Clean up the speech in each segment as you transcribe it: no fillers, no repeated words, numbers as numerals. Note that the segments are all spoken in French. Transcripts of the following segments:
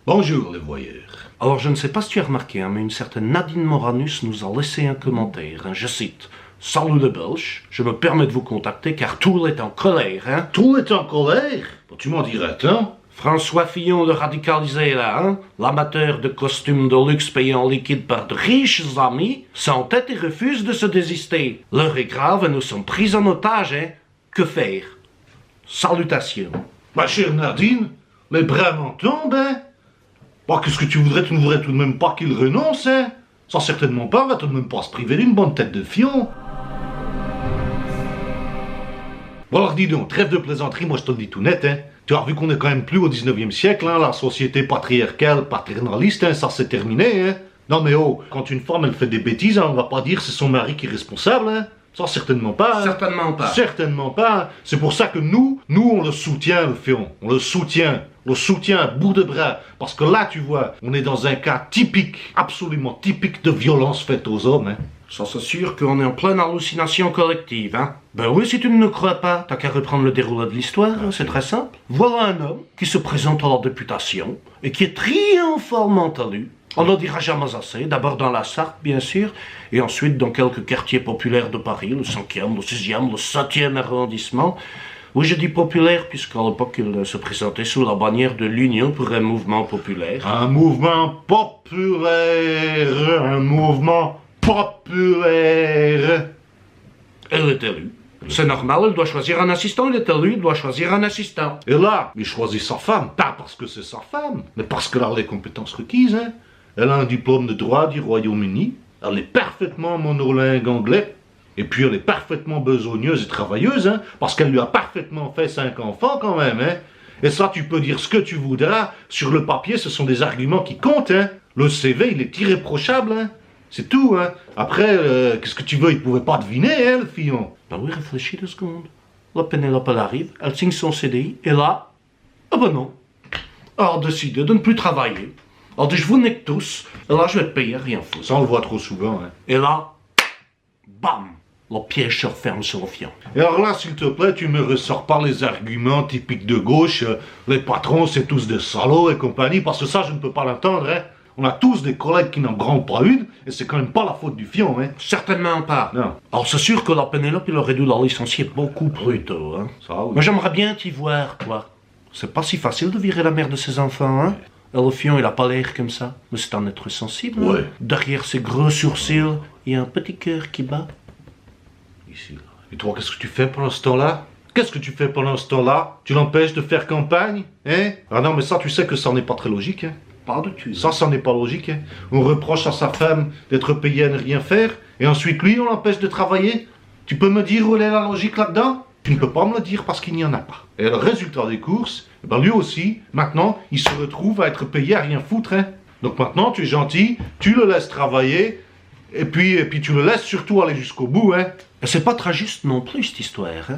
Bonjour les voyeurs. Alors je ne sais pas si tu as remarqué, mais une certaine Nadine Moranus nous a laissé un commentaire. Je cite: Salut les Belges, je me permets de vous contacter car tout est en colère. Tout est en colère? Tu m'en dirais tant. François Fillon de radicalisé là, l'amateur de costumes de luxe payé en liquide par de riches amis, s'entête et refuse de se désister. L'heure est grave et nous sommes pris en otage, Que faire? Salutations. Ma chère Nadine, les bras m'en tombent, qu'est-ce que tu voudrais? Tu ne voudrais tout de même pas qu'il renonce, Ça certainement pas, on va tout de même pas se priver d'une bonne tête de fion. Bon alors dis donc, trêve de plaisanterie, moi je te le dis tout net, Tu as vu qu'on est quand même plus au 19e siècle, la société patriarcale, paternaliste, ça c'est terminé, Non mais oh, quand une femme elle fait des bêtises, on va pas dire c'est son mari qui est responsable, Ça certainement pas. Certainement pas. Certainement pas. C'est pour ça que nous on le soutient le fion, on le soutient à bout de bras, parce que là tu vois, on est dans un cas typique, absolument typique de violence faite aux hommes, Ça c'est sûr qu'on est en pleine hallucination collective, Ben oui, si tu ne nous crois pas, t'as qu'à reprendre le déroulé de l'histoire, c'est très simple. Voilà un homme qui se présente à la députation et qui est triomphalement élu. On ne le dira jamais assez, d'abord dans la Sarthe, bien sûr, et ensuite dans quelques quartiers populaires de Paris, le 5e, le 6e, le 7e arrondissement. Oui, je dis populaire, puisqu'à l'époque, il se présentait sous la bannière de l'Union pour un mouvement populaire. Un mouvement populaire, un mouvement populaire. Elle est élue. C'est normal, elle doit choisir un assistant, il est élu, il doit choisir un assistant. Et là, il choisit sa femme, pas parce que c'est sa femme, mais parce qu'elle a les compétences requises, Elle a un diplôme de droit du Royaume-Uni, elle est parfaitement monolingue anglais, et puis elle est parfaitement besogneuse et travailleuse, parce qu'elle lui a parfaitement fait 5 enfants quand même, Et ça, tu peux dire ce que tu voudras, sur le papier, ce sont des arguments qui comptent, Le CV, il est irréprochable, C'est tout, Après, qu'est-ce que tu veux, il pouvait pas deviner, le fillon. Ben oui, réfléchis 2 secondes. La Pénélope, elle arrive, elle signe son CDI, et là, non. Elle a décidé de ne plus travailler. Elle dit, je vous nique tous, et là, je vais te payer, rien foutre. Ça, on le voit trop souvent, Et là, bam, le piège se referme sur le fion. Et alors là, s'il te plaît, tu me ressors pas les arguments typiques de gauche, les patrons, c'est tous des salauds et compagnie, parce que ça, je ne peux pas l'entendre, On a tous des collègues qui n'en branlent pas une, et c'est quand même pas la faute du fion, Certainement pas. Non. Alors c'est sûr que la Pénélope, il aurait dû la licencier beaucoup plus tôt, Ça, oui. Mais j'aimerais bien t'y voir, toi. C'est pas si facile de virer la mère de ses enfants, Et le fion, il a pas l'air comme ça. Mais c'est un être sensible, Ouais. Derrière ses gros sourcils, il y a un petit cœur qui bat. Ici, là. Et toi, qu'est-ce que tu fais pendant ce temps-là? Qu'est-ce que tu fais pendant ce temps-là? Tu l'empêches de faire campagne, Ah non, mais ça, tu sais que ça n'est pas très logique, Pas du tout. Ça n'est pas logique, On reproche à sa femme d'être payée à ne rien faire, et ensuite, lui, on l'empêche de travailler. Tu peux me dire où est la logique là-dedans? Tu ne peux pas me le dire parce qu'il n'y en a pas. Et le résultat des courses, lui aussi, maintenant, il se retrouve à être payé à rien foutre, Donc maintenant, tu es gentil, tu le laisses travailler, et puis tu le laisses surtout aller jusqu'au bout, Et c'est pas très juste non plus, cette histoire,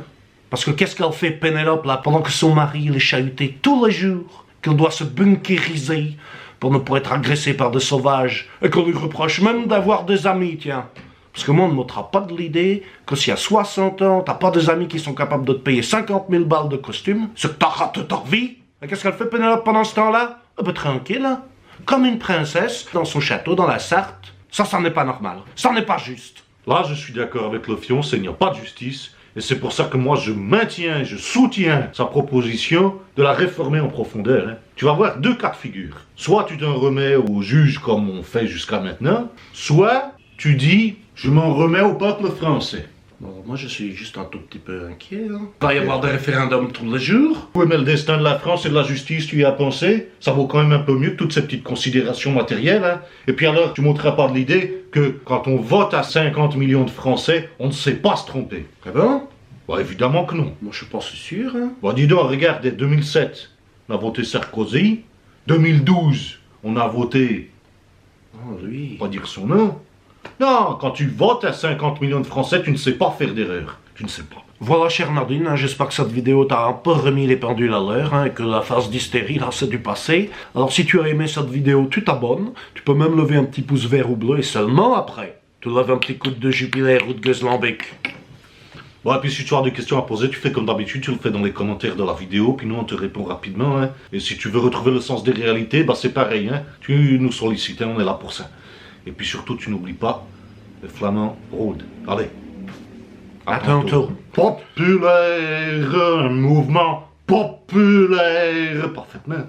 Parce que qu'est-ce qu'elle fait, Pénélope, là, pendant que son mari l'est chahuté tous les jours, qu'elle doit se bunkériser pour ne pas être agressée par des sauvages, et qu'on lui reproche même d'avoir des amis, tiens. Parce que moi, on ne m'ôtera pas de l'idée que si à 60 ans, t'as pas des amis qui sont capables de te payer 50 000 balles de costume, c'est que t'as raté ta vie. Et qu'est-ce qu'elle fait, Pénélope, pendant ce temps-là? Tranquille, Comme une princesse, dans son château, dans la Sarthe. Ça n'est pas normal. Ça n'est pas juste. Là, je suis d'accord avec le fion, il n'y a pas de justice. Et c'est pour ça que moi, je maintiens et je soutiens sa proposition de la réformer en profondeur. Tu vas avoir 2 cas de figure. Soit tu t'en remets au juge comme on fait jusqu'à maintenant, soit tu dis, je m'en remets au peuple français. Bon, moi, je suis juste un tout petit peu inquiet. Il va y avoir des référendums tous les jours. Oui, mais le destin de la France et de la justice, tu y as pensé? Ça vaut quand même un peu mieux que toutes ces petites considérations matérielles. Et puis alors, tu ne m'ôteras pas de l'idée que quand on vote à 50 millions de Français, on ne sait pas se tromper. Ah bon? Évidemment que non. Moi, je suis pas si sûr, Dis donc, regarde, 2007, on a voté Sarkozy. 2012, on a voté... Oh, lui... Pas dire son nom. Non, quand tu votes à 50 millions de Français, tu ne sais pas faire d'erreur. Tu ne sais pas. Voilà, chère Nadine, j'espère que cette vidéo t'a un peu remis les pendules à l'heure, et que la phase d'hystérie, là, c'est du passé. Alors, si tu as aimé cette vidéo, tu t'abonnes. Tu peux même lever un petit pouce vert ou bleu, et seulement après, tu lèves un petit coup de Jupiler ou de Gueuselambic. Bon, et puis si tu as des questions à poser, tu fais comme d'habitude, tu le fais dans les commentaires de la vidéo, puis nous on te répond rapidement. Hein. Et si tu veux retrouver le sens des réalités, bah c'est pareil, hein. Tu nous sollicites, hein, on est là pour ça. Et puis surtout, tu n'oublies pas, les Flamands rôdent. Allez. À tantôt. Populaire, un mouvement populaire, parfaitement.